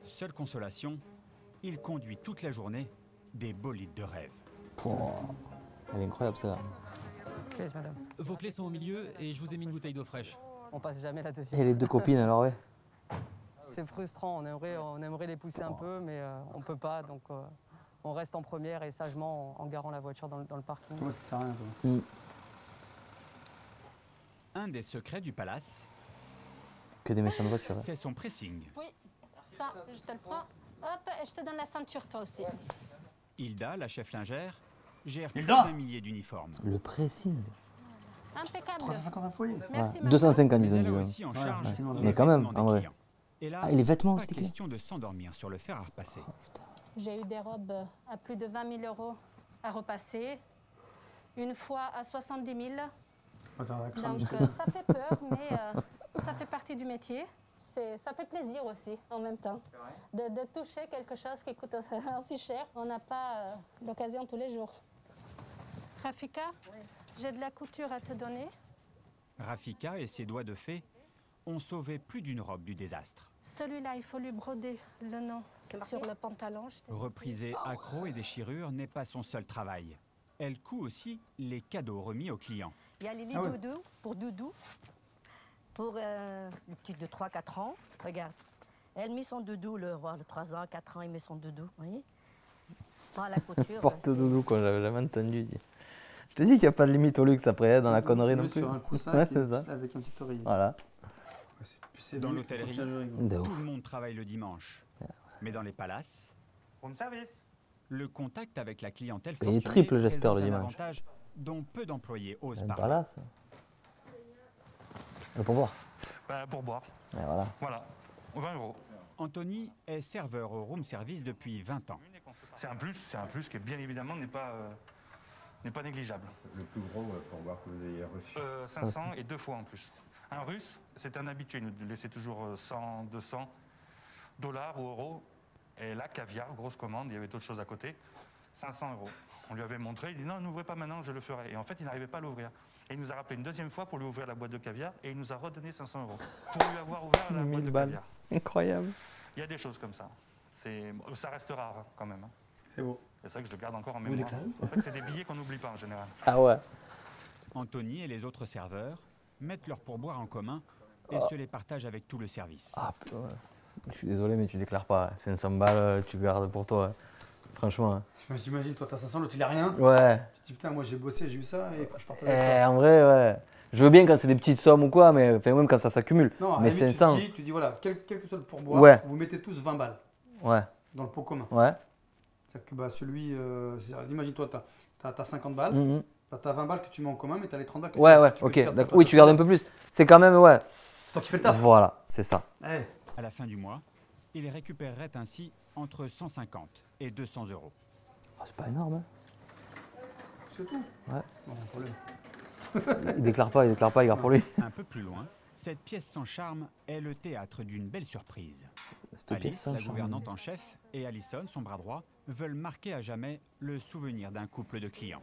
Speaker 4: Seule consolation, il conduit toute la journée des bolides de rêve.
Speaker 1: Elle est incroyable, ça.
Speaker 14: Yes, madame.
Speaker 6: Vos clés sont au milieu et je vous ai mis une bouteille d'eau fraîche.
Speaker 14: On passe jamais la deuxième.
Speaker 1: Et les 2 copines, alors, ouais.
Speaker 14: C'est frustrant, on aimerait les pousser un peu, mais on peut pas, donc on reste en première et sagement en garant la voiture dans le parking.
Speaker 2: Toi, ça sert à rien, toi.
Speaker 4: Un des secrets du palace,
Speaker 1: Que des méchants de voiture.
Speaker 4: c'est son pressing.
Speaker 17: Oui, ça, je te le prends. Hop, et je te donne la ceinture, toi aussi.
Speaker 4: Hilda, la chef lingère, gère plus d'un millier d'uniformes.
Speaker 1: Le pressing.
Speaker 12: Impeccable.
Speaker 2: 350 employés.
Speaker 12: Merci,
Speaker 1: ouais. 250, ils ont
Speaker 4: Elle a
Speaker 1: dit.
Speaker 4: aussi en charge
Speaker 1: Mais quand même, en vrai.
Speaker 4: Et là,
Speaker 1: Ah, et les vêtements
Speaker 4: pas
Speaker 1: aussi.
Speaker 4: question de s'endormir sur le fer à repasser.
Speaker 12: J'ai eu des robes à plus de 20 000 € à repasser. Une fois à 70 000. Donc ça fait peur, mais ça fait partie du métier. Ça fait plaisir aussi en même temps. De toucher quelque chose qui coûte aussi cher. On n'a pas l'occasion tous les jours. Rafika, j'ai de la couture à te donner.
Speaker 4: Rafika et ses doigts de fée ont sauvé plus d'une robe du désastre.
Speaker 12: Celui-là, il faut lui broder le nom sur le pantalon.
Speaker 4: Repriser accros et déchirures n'est pas son seul travail. Elle coud aussi les cadeaux remis aux clients.
Speaker 17: Il y a les lits doudou pour Doudou, pour le petit de 3-4 ans. Regarde, elle met son doudou, le 3 ans, 4 ans, il met son doudou, vous voyez. Dans la couture.
Speaker 1: Porte-doudou, quoi, j'avais jamais entendu. Je te dis qu'il n'y a pas de limite au luxe après, dans la connerie non plus.
Speaker 2: Sur un coussin avec un petit oreiller.
Speaker 1: Voilà.
Speaker 4: Dans l'hôtellerie, tout le monde travaille le dimanche. Mais dans les palaces,
Speaker 10: Room service.
Speaker 4: le contact avec la clientèle
Speaker 1: Et
Speaker 4: fortunée
Speaker 1: triple, j'espère, le
Speaker 4: présente un
Speaker 1: dimanche.
Speaker 4: avantage dont peu d'employés osent
Speaker 1: Un
Speaker 4: parler.
Speaker 1: palace. Le pourboire.
Speaker 18: Pour boire.
Speaker 1: Et voilà.
Speaker 18: Voilà, 20 €.
Speaker 4: Anthony est serveur au room service depuis 20 ans.
Speaker 18: C'est un plus qui bien évidemment n'est pas négligeable.
Speaker 19: Le plus gros pourboire que vous ayez reçu
Speaker 18: 500 et 2 fois en plus. Un russe, c'est un habitué, il nous laissait toujours 100, 200 $ ou euros. Et là, caviar, grosse commande, il y avait d'autres choses à côté, 500 €. On lui avait montré, il dit non, n'ouvrez pas maintenant, je le ferai. Et en fait, il n'arrivait pas à l'ouvrir. Et il nous a rappelé une deuxième fois pour lui ouvrir la boîte de caviar et il nous a redonné 500 € pour lui avoir ouvert la boîte de caviar.
Speaker 1: Incroyable.
Speaker 18: Il y a des choses comme ça. Ça reste rare hein, quand même. Hein.
Speaker 2: C'est beau.
Speaker 18: C'est ça que je le garde encore en mémoire. En fait, c'est des billets qu'on n'oublie pas en général.
Speaker 1: Ah ouais.
Speaker 4: Anthony et les autres serveurs mettent leurs pourboires en commun et se les partagent avec tout le service.
Speaker 1: Ah, ouais. Je suis désolé, mais tu déclares pas. 500 balles, tu gardes pour toi. Franchement.
Speaker 2: J'imagine, toi, t'as 500, l'autre, il a rien.
Speaker 1: Ouais.
Speaker 2: Tu te dis, putain, moi, j'ai bossé, j'ai eu ça, et il faut que je partage avec toi.
Speaker 1: En vrai, ouais. Je veux bien quand c'est des petites sommes ou quoi, mais enfin, même quand ça s'accumule.
Speaker 2: Non,
Speaker 1: mais 500.
Speaker 2: Tu dis, voilà, quel que soit le pourboire,
Speaker 1: ouais.
Speaker 2: vous mettez tous 20 balles.
Speaker 1: Ouais.
Speaker 2: Dans le pot commun.
Speaker 1: Ouais.
Speaker 2: C'est-à-dire que bah, celui, imagine, toi, t'as 50 balles. T'as 20 balles que tu mets en commun, mais t'as les 30 balles que
Speaker 1: ok. Oui, tu gardes un peu plus. C'est quand même, ouais.
Speaker 2: C'est toi qui fais le taf.
Speaker 1: Voilà, c'est ça.
Speaker 2: Ouais.
Speaker 4: À la fin du mois, il récupérerait ainsi entre 150 et 200 €.
Speaker 1: Oh, c'est pas énorme, hein.
Speaker 2: C'est tout.
Speaker 1: Ouais.
Speaker 2: Bon, problème.
Speaker 1: Il déclare pas, il garde pour lui.
Speaker 4: Un peu plus loin, cette pièce sans charme est le théâtre d'une belle surprise.
Speaker 1: Cette pièce sans
Speaker 4: la
Speaker 1: charme.
Speaker 4: gouvernante en chef, et Alison, son bras droit, veulent marquer à jamais le souvenir d'un couple de clients.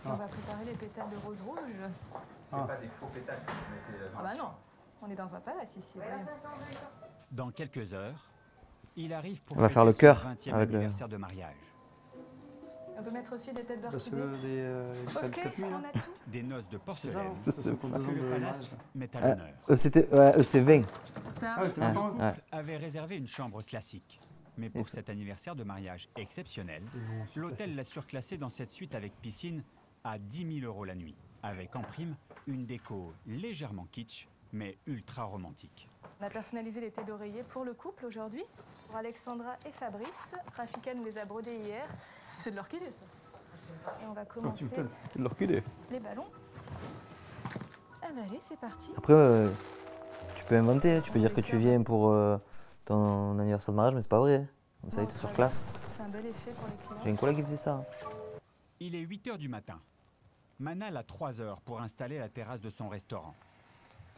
Speaker 8: On va préparer les pétales de rose rouge.
Speaker 11: C'est pas des faux pétales que vous mettez.
Speaker 8: Ah bah non, on est dans un palace ici.
Speaker 4: Dans quelques heures, il arrive pour
Speaker 1: On va faire le
Speaker 4: fêter
Speaker 1: cœur
Speaker 4: son 20e
Speaker 1: avec
Speaker 4: anniversaire de mariage.
Speaker 8: On peut mettre aussi des têtes d'orchidées.
Speaker 2: Ok,
Speaker 8: on a tout.
Speaker 4: Des noces de porcelaine
Speaker 1: C'est
Speaker 4: que le palace met à l'honneur.
Speaker 1: C'est 20.
Speaker 4: Le couple avait réservé une chambre classique. Mais pour cet anniversaire de mariage exceptionnel, l'hôtel l'a surclassé dans cette suite avec piscine à 10 000 € la nuit. Avec en prime une déco légèrement kitsch, mais ultra romantique.
Speaker 8: On a personnalisé les thés d'oreiller pour le couple aujourd'hui. Pour Alexandra et Fabrice. Rafika nous les a brodés hier. C'est de l'orchidée ça. Et on va commencer
Speaker 1: C'est de l'orchidée.
Speaker 8: les ballons. Ah bah allez, c'est parti.
Speaker 1: Après, tu peux inventer, tu peux dire que tu viens pour ton anniversaire de mariage, mais c'est pas vrai. Comme ça, il te surclasse.
Speaker 8: C'est un bel effet pour les clients.
Speaker 1: J'ai une collègue qui faisait ça.
Speaker 4: Il est 8 h du matin. Manal a 3 heures pour installer la terrasse de son restaurant.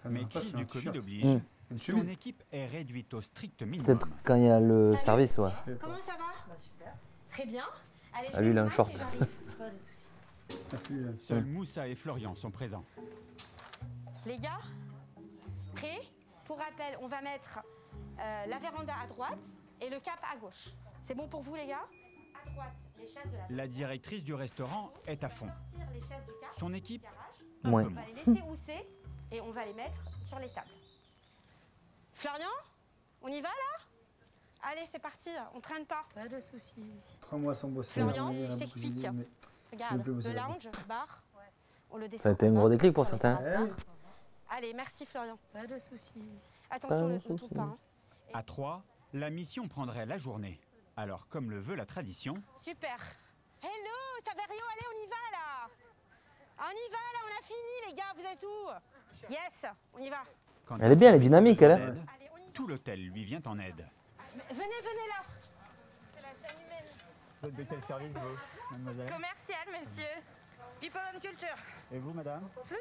Speaker 4: Mais crise du Covid oblige, son équipe est réduite au strict minimum.
Speaker 1: Peut-être quand il y a le service, ouais.
Speaker 5: Comment ça va? Super. Très bien. Allez,
Speaker 1: Ah, lui, il a un short.
Speaker 4: Seuls Moussa et Florian sont présents.
Speaker 5: Les gars, prêts? Pour rappel, on va mettre la véranda à droite et le cap à gauche. C'est bon pour vous, les gars? À droite, les chaises de la...
Speaker 4: La directrice du restaurant est à fond.
Speaker 5: Les chaises du cap,
Speaker 4: Son équipe,
Speaker 5: on va les laisser housser et on va les mettre sur les tables. Florian, on y va là? Allez, c'est parti, on traîne pas. Pas de soucis.
Speaker 2: 3 mois sans bosser.
Speaker 5: Florian, je t'explique. Regarde, le lounge, bar, on le descend.
Speaker 1: Ça a été un gros déclic pour certains.
Speaker 5: Allez, merci Florian. Pas de soucis. Attention, ne tombe pas. Hein.
Speaker 4: À 3, la mission prendrait la journée. Alors, comme le veut la tradition,
Speaker 5: Super. Hello, ça Saverio, allez, on y va là. On y va là, on a fini les gars, vous êtes où? Yes, on y va.
Speaker 4: Quand
Speaker 1: Elle est bien, elle est dynamique, elle.
Speaker 4: aide, tout l'hôtel lui vient en aide.
Speaker 5: Venez là.
Speaker 20: C'est la chaîne humaine.
Speaker 10: Vous êtes de quel service, vous, mademoiselle?
Speaker 20: Commercial, monsieur.
Speaker 5: People and culture.
Speaker 10: Et vous, madame?
Speaker 5: Plus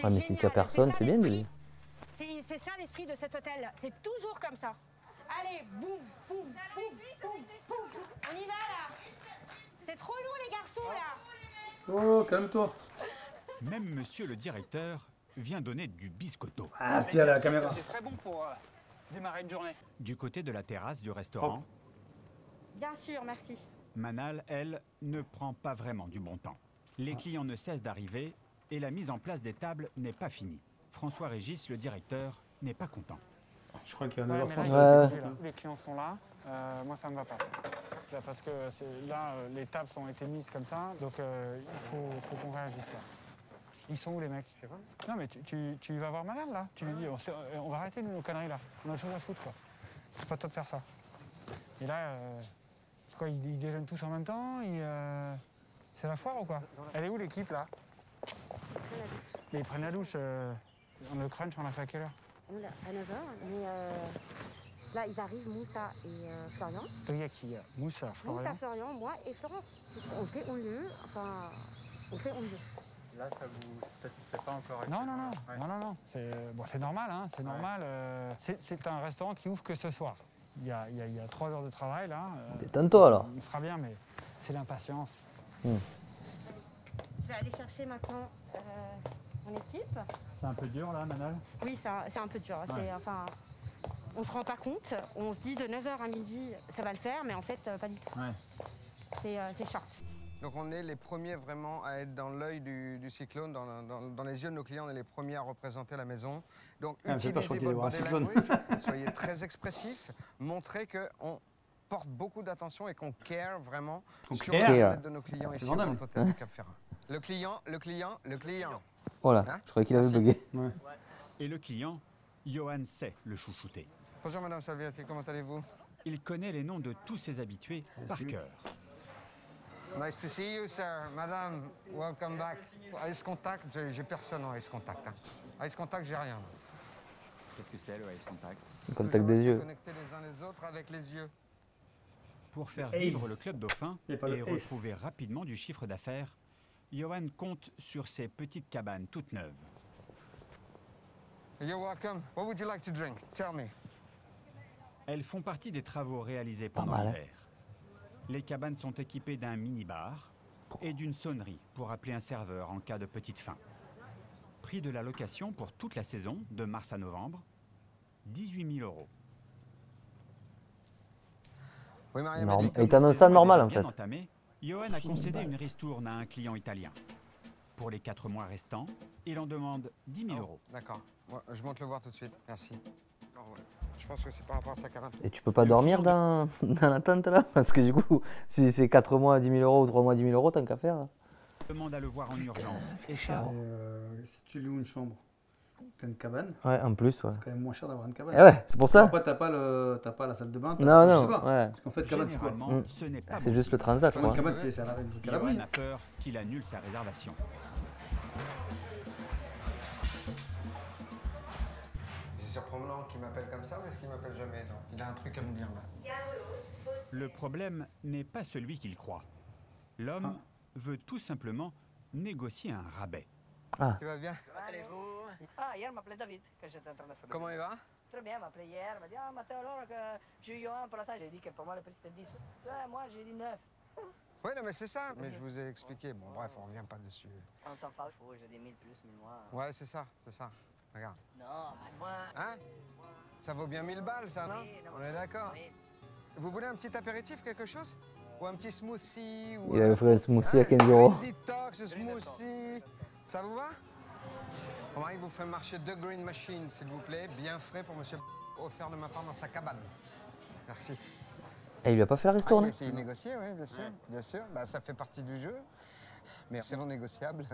Speaker 1: Ah, mais si tu as personne, c'est bien, lui.
Speaker 5: C'est ça l'esprit de cet hôtel. C'est toujours comme ça. Allez, boum, boum, boum, boum, boum. On y va là. C'est trop lourd les garçons là.
Speaker 2: Oh, calme-toi.
Speaker 4: Même monsieur le directeur vient donner du biscotto.
Speaker 2: Ah, c'est à la caméra.
Speaker 10: C'est très bon pour démarrer une journée.
Speaker 4: Du côté de la terrasse du restaurant,
Speaker 5: Bien sûr, merci.
Speaker 4: Manal, elle, ne prend pas vraiment du bon temps. Les clients ne cessent d'arriver et la mise en place des tables n'est pas finie. François Régis, le directeur, n'est pas content.
Speaker 2: Je crois qu'il y a
Speaker 10: Ouais,
Speaker 2: 9h30.
Speaker 10: mais là, les clients sont là. Moi, ça me va pas. Là, parce que là, les tables ont été mises comme ça, donc il faut qu'on réagisse là. Ils sont où les mecs? Non, mais tu vas voir Manal là. Tu lui dis, on va arrêter nos conneries là. On a autre chose à foutre quoi. C'est pas toi de faire ça. Et là, quoi, ils déjeunent tous en même temps. C'est la foire ou quoi? Elle est où l'équipe là? Ils prennent la douche. Le crunch, on l'a fait à quelle heure?
Speaker 5: À 9h, mais là ils arrivent, Moussa et Florian.
Speaker 10: Il y a qui? Moussa, Florian.
Speaker 5: Moussa, Florian, moi et Florence. On fait on lieu, enfin, on fait on lieu.
Speaker 11: Là, ça vous satisfait pas encore?
Speaker 10: Non, non, non,
Speaker 11: Ouais.
Speaker 10: non, non, non. C'est normal, hein, c'est normal. C'est un restaurant qui ouvre que ce soir. Il y a 3 heures de travail là.
Speaker 1: Détends-toi alors.
Speaker 10: On sera bien, mais c'est l'impatience.
Speaker 5: Je vais aller chercher maintenant mon équipe.
Speaker 10: C'est un peu dur là, Manal?
Speaker 5: Oui, c'est un peu dur.
Speaker 10: Ouais.
Speaker 5: Enfin, on se rend pas compte. On se dit de 9h à midi, ça va le faire, mais en fait, pas du tout.
Speaker 10: Ouais.
Speaker 5: C'est short.
Speaker 21: Donc on est les premiers vraiment à être dans l'œil du cyclone, dans les yeux de nos clients, on est les premiers à représenter la maison. Donc utilisez votre body language, soyez très expressifs, montrez qu'on porte beaucoup d'attention et qu'on care vraiment sur le bien-être de nos clients ici dans l'hôtel de Cap-Ferrat. Le client.
Speaker 1: Voilà,
Speaker 21: Hein?
Speaker 1: je croyais qu'il avait bugué.
Speaker 2: Ouais.
Speaker 4: Et le client, Johan sait le chouchouter.
Speaker 21: Bonjour Madame Salviati, comment allez-vous?
Speaker 4: Il connaît les noms de tous ses habitués par cœur.
Speaker 21: Nice to see you, sir. Madame, welcome back. Ice Contact, j'ai personne en Ice Contact. Hein. Ice Contact, j'ai rien.
Speaker 11: Qu'est-ce que c'est le Ice Contact?
Speaker 1: Le contact des yeux.
Speaker 21: Connecter les uns les autres avec les yeux.
Speaker 4: Pour faire
Speaker 2: Ace.
Speaker 4: vivre le Club Dauphin
Speaker 2: Il y a pas
Speaker 4: et
Speaker 2: le S.
Speaker 4: retrouver rapidement du chiffre d'affaires, Johan compte sur ses petites cabanes toutes neuves.
Speaker 21: You're welcome. What would you like to drink? Tell me.
Speaker 4: Elles font partie des travaux réalisés pendant
Speaker 1: mal, hein.
Speaker 4: l'hiver. Les cabanes sont équipées d'un mini-bar et d'une sonnerie pour appeler un serveur en cas de petite faim. Prix de la location pour toute la saison, de mars à novembre, 18 000 €.
Speaker 21: Oui, Maria
Speaker 1: Norm-
Speaker 21: m'a dit que-
Speaker 1: Et t'annonces ça normal en
Speaker 4: Bien
Speaker 1: fait.
Speaker 4: entamé, Johan a concédé une ristourne à un client italien. Pour les 4 mois restants, il en demande 10 000 €.
Speaker 21: D'accord. Moi, je monte le voir tout de suite. Merci. Je pense que c'est par rapport à sa carte.
Speaker 1: Et tu peux pas dormir dans la tente là? Parce que du coup, si c'est 4 mois à 10 000 € ou 3 mois à 10 000 €, tant qu'à faire.
Speaker 4: Demande à le voir en urgence.
Speaker 1: C'est
Speaker 4: Et
Speaker 1: cher.
Speaker 4: ça,
Speaker 2: Si tu loues une chambre, t'as une cabane.
Speaker 1: Ouais, en plus, ouais.
Speaker 2: C'est quand même moins cher d'avoir une cabane.
Speaker 1: Eh ouais, c'est pour ça.
Speaker 2: Après, t'as pas la salle de bain.
Speaker 1: Non,
Speaker 2: je
Speaker 1: non,
Speaker 2: sais pas.
Speaker 1: ouais.
Speaker 2: Parce qu'en fait, cabane, c'est quoi?
Speaker 4: généralement, ce n'est pas
Speaker 1: C'est juste le transat, je
Speaker 2: Une
Speaker 1: crois.
Speaker 2: cabane, c'est à l'arrêt du calabri.
Speaker 4: Johan a peur qu'il annule sa réservation.
Speaker 21: C'est surprenant qu'il m'appelle comme ça parce qu'il m'appelle jamais. Donc, il a un truc à me dire là.
Speaker 4: Le problème n'est pas celui qu'il croit. L'homme veut tout simplement négocier un rabais.
Speaker 21: Tu vas bien?
Speaker 22: Allez-vous? Ah, hier, il m'appelait David, quand j'étais en train de faire.
Speaker 21: Comment il va?
Speaker 22: Très bien, il m'a appelé hier, il m'a dit, ah, Matteo, alors que j'ai eu Johan pour la tâche. J'ai dit que pour moi, le prix c'était 10. Ouais, moi, j'ai dit 9.
Speaker 21: Oui, non, mais c'est ça. Mais je vous ai expliqué. Bon, bref, on revient pas dessus.
Speaker 22: On s'en fout, j'ai dit 1000 plus, 1000 moins.
Speaker 21: Ouais, c'est ça, c'est ça. Regarde.
Speaker 22: Non, mais moi.
Speaker 21: Hein? Ça vaut bien 1000 balles, ça, non?
Speaker 22: Oui, non,
Speaker 21: On est d'accord?
Speaker 22: oui.
Speaker 21: Vous voulez un petit apéritif, quelque chose? Ou un petit smoothie? Ou
Speaker 1: Il avait fait un smoothie à 15 €.
Speaker 21: Green detox, smoothie. Ça vous va? Bon, il vous fait marcher 2 Green Machines, s'il vous plaît. Bien frais pour monsieur offert de ma part dans sa cabane. Merci.
Speaker 1: Et il lui a pas fait la
Speaker 21: Il a
Speaker 1: ristourne?
Speaker 21: essayé de négocier, oui, bien sûr. Bien sûr. Bah, ça fait partie du jeu. Mais c'est non négociable.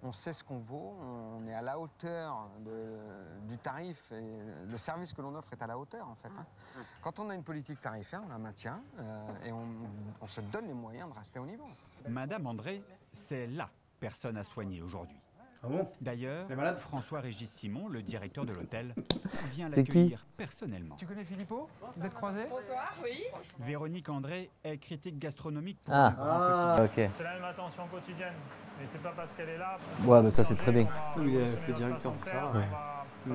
Speaker 21: On sait ce qu'on vaut, on est à la hauteur. hauteur du tarif et le service que l'on offre est à la hauteur en fait. Quand on a une politique tarifaire, on la maintient et on se donne les moyens de rester au niveau.
Speaker 4: Madame André, c'est LA personne à soigner aujourd'hui.
Speaker 2: Ah bon?
Speaker 4: D'ailleurs, François-Régis Simon, le directeur de l'hôtel, vient
Speaker 1: C'est qui?
Speaker 4: l'accueillir personnellement.
Speaker 10: Tu connais Philippot? Vous êtes croisés?
Speaker 20: Bonsoir, oui.
Speaker 4: Véronique André est critique gastronomique pour
Speaker 1: Ah.
Speaker 4: le Grand Quotidien.
Speaker 1: Ok.
Speaker 3: C'est la même attention quotidienne. Et c'est pas parce qu'elle est là.
Speaker 1: Ouais, mais ça c'est très bien.
Speaker 2: Il est avec le directeur pour ça.
Speaker 1: Ouais.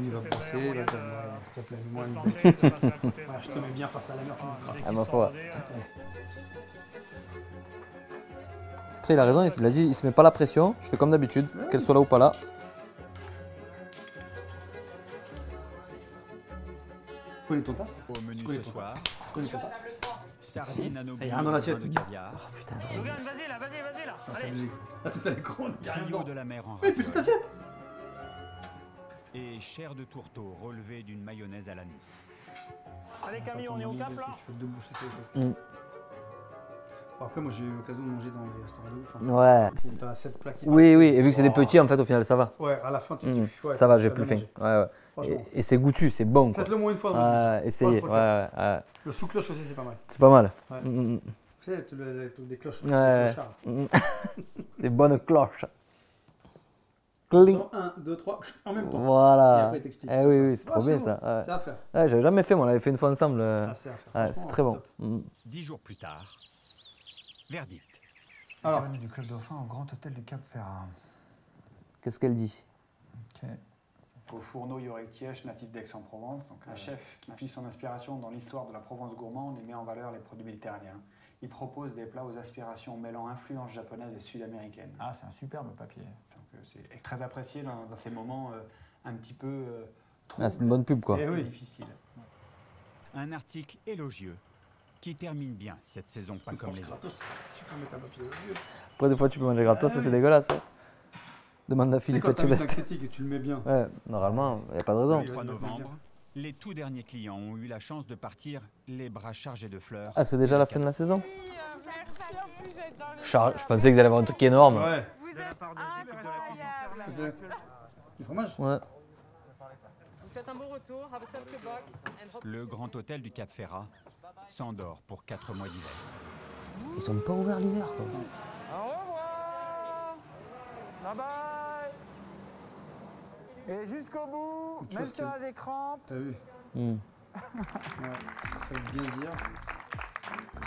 Speaker 2: Il va penser, il va dire, s'il te plaît, moi, je te mets bien face à la mer.
Speaker 1: Ah, ma foi. Après, il a raison, il a dit, il se met pas la pression, je fais comme d'habitude, qu'elle soit là ou pas là.
Speaker 2: Tu connais ton taf?
Speaker 4: Au menu ce soir,
Speaker 2: Tu connais ton taf?
Speaker 4: sardines à nos
Speaker 2: Il y a rien dans l'assiette.
Speaker 4: de caviar.
Speaker 1: Oh putain.
Speaker 3: Logan, vas-y là, vas-y là.
Speaker 2: Ah, c'est musique. Ah, c'était l'écran.
Speaker 4: Trio de la mer en
Speaker 2: Oui, petite assiette.
Speaker 4: Et chair de tourteau relevée d'une mayonnaise à l'anis.
Speaker 3: Allez Camille, on est au cap là.
Speaker 2: Je fais deux bouchées, c'est
Speaker 1: Mm.
Speaker 2: Bon, après, moi j'ai eu l'occasion de manger dans les restaurants de ouf.
Speaker 1: Ouais.
Speaker 2: Où t'as 7 plats qui
Speaker 1: Oui,
Speaker 2: passent.
Speaker 1: oui, et vu que c'est des petits, en fait, au final, ça va.
Speaker 2: Ouais, à la fin, tu
Speaker 1: Mm.
Speaker 2: ouais,
Speaker 1: ça va, j'ai
Speaker 2: t'as
Speaker 1: plus
Speaker 2: bien
Speaker 1: faim.
Speaker 2: mangé.
Speaker 1: Ouais, ouais.
Speaker 2: Franchement.
Speaker 1: Et c'est goûtu, c'est bon. quoi.
Speaker 2: Faites-le moins une fois.
Speaker 1: Essayez,
Speaker 2: faut
Speaker 1: ouais,
Speaker 2: le faire.
Speaker 1: ouais.
Speaker 2: Le sous-cloche aussi, c'est pas mal.
Speaker 1: C'est pas mal.
Speaker 2: Ouais.
Speaker 1: Mm, mm.
Speaker 2: Tu sais, des cloches.
Speaker 1: Ouais.
Speaker 2: Des clochards.
Speaker 1: Mm. Des bonnes cloches. Cling.
Speaker 2: 1, 2, 3, en même temps.
Speaker 1: Voilà.
Speaker 2: Et après, il t'explique.
Speaker 1: Eh oui, oui, c'est
Speaker 2: Ouais,
Speaker 1: trop bien
Speaker 2: bon.
Speaker 1: ça. Ouais.
Speaker 2: C'est à faire.
Speaker 1: Ouais, j'avais jamais fait, moi, on l'avait fait une fois ensemble.
Speaker 2: c'est à faire.
Speaker 1: Ouais, c'est très bon.
Speaker 4: 10 jours plus tard, verdict.
Speaker 10: Alors, du Club Dauphin au Grand Hôtel du Cap Ferrat.
Speaker 1: Qu'est-ce qu'elle dit?
Speaker 10: Ok. Au fourneau Yorek Tièche, natif d'Aix-en-Provence, donc un chef qui puise son inspiration dans l'histoire de la Provence gourmande et met en valeur les produits méditerranéens. Il propose des plats aux aspirations mêlant influences japonaises et sud-américaines. Ah, c'est un superbe papier. Donc c'est très apprécié dans ces moments un petit peu
Speaker 1: Ah, c'est une bonne pub, quoi.
Speaker 10: difficiles.
Speaker 4: Un article élogieux qui termine bien cette saison pas comme les autres.
Speaker 2: Tu peux mettre un papier aux yeux.
Speaker 1: Après, des fois, tu peux manger gratos, ça c'est dégueulasse. hein. Demande à Philippe
Speaker 2: Quand tu mets un
Speaker 1: Etchebest.
Speaker 2: critique et tu le mets bien.
Speaker 1: Ouais, normalement, il n'y a pas de raison.
Speaker 4: Le 3 novembre, les tout derniers clients ont eu la chance de partir les bras chargés de fleurs.
Speaker 1: Ah, c'est déjà la fin de la saison?
Speaker 20: Merci, en plus j'adore le
Speaker 1: Charles, je pensais que vous allaient avoir un truc énorme.
Speaker 2: Ouais.
Speaker 20: Vous êtes incroyable.
Speaker 2: Du fromage?
Speaker 1: Ouais.
Speaker 8: Vous faites un bon retour. Have a safe trip back and hope-
Speaker 4: Le grand hôtel du Cap Ferrat s'endort pour 4 mois d'hiver.
Speaker 1: Ils sont pas ouverts l'hiver, quoi.
Speaker 10: Au revoir. Bye bye. Et jusqu'au bout,
Speaker 2: Autre
Speaker 10: même
Speaker 2: chose
Speaker 10: si on
Speaker 2: qui-
Speaker 10: a des crampes.
Speaker 2: T'as vu?
Speaker 1: Mm.
Speaker 2: Ouais, ça veut bien dire.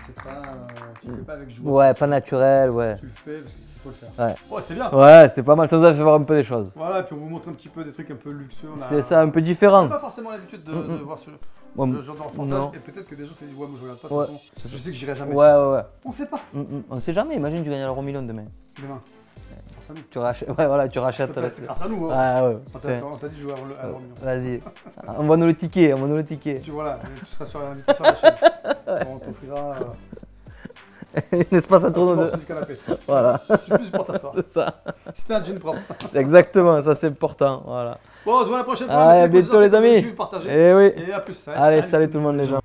Speaker 2: C'est pas. Tu le fais pas avec joie.
Speaker 1: Ouais, pas naturel, ouais.
Speaker 2: Tu le fais parce qu'il faut le faire.
Speaker 1: Ouais.
Speaker 2: Oh, c'était bien.
Speaker 1: Ouais, c'était pas mal, ça nous a fait voir un peu des choses.
Speaker 2: Voilà, et puis on vous montre un petit peu des trucs un peu luxueux. là.
Speaker 1: C'est ça, un peu différent.
Speaker 2: On n'a pas forcément l'habitude de voir ce genre de reportage.
Speaker 1: non.
Speaker 2: Et peut-être que des gens se disent, ouais, moi je regarde pas, de
Speaker 1: Ouais.
Speaker 2: toute façon, je sais que j'irai jamais.
Speaker 1: Ouais, ouais, ouais.
Speaker 2: On sait pas.
Speaker 1: On sait jamais, imagine tu gagnes à l'euro million demain.
Speaker 2: Demain. Grâce à nous.
Speaker 1: Tu rachètes, ouais, voilà, tu rachètes.
Speaker 2: S'il te plaît, c'est grâce à nous, hein.
Speaker 1: Ah ouais.
Speaker 2: On t'a dit de jouer à l'euro million.
Speaker 1: Vas-y. Envoie-nous le ticket, envoie-nous le ticket.
Speaker 2: Tu vois là, tu seras sur l'invitation à la chaîne. On t'offrira.
Speaker 1: Un espace à tourner
Speaker 2: sur du canapé.
Speaker 1: Voilà.
Speaker 2: Je suis plus pour t'asseoir.
Speaker 1: C'est ça.
Speaker 2: C'était un jean propre.
Speaker 1: C'est exactement, ça c'est important. Voilà.
Speaker 2: Bon, on se voit la prochaine fois.
Speaker 1: Allez, à
Speaker 2: Mettez des
Speaker 1: bientôt les
Speaker 2: pouces,
Speaker 1: amis.
Speaker 2: partagez.
Speaker 1: Et oui.
Speaker 2: Et à plus.
Speaker 1: Allez, salut tout le monde les gens.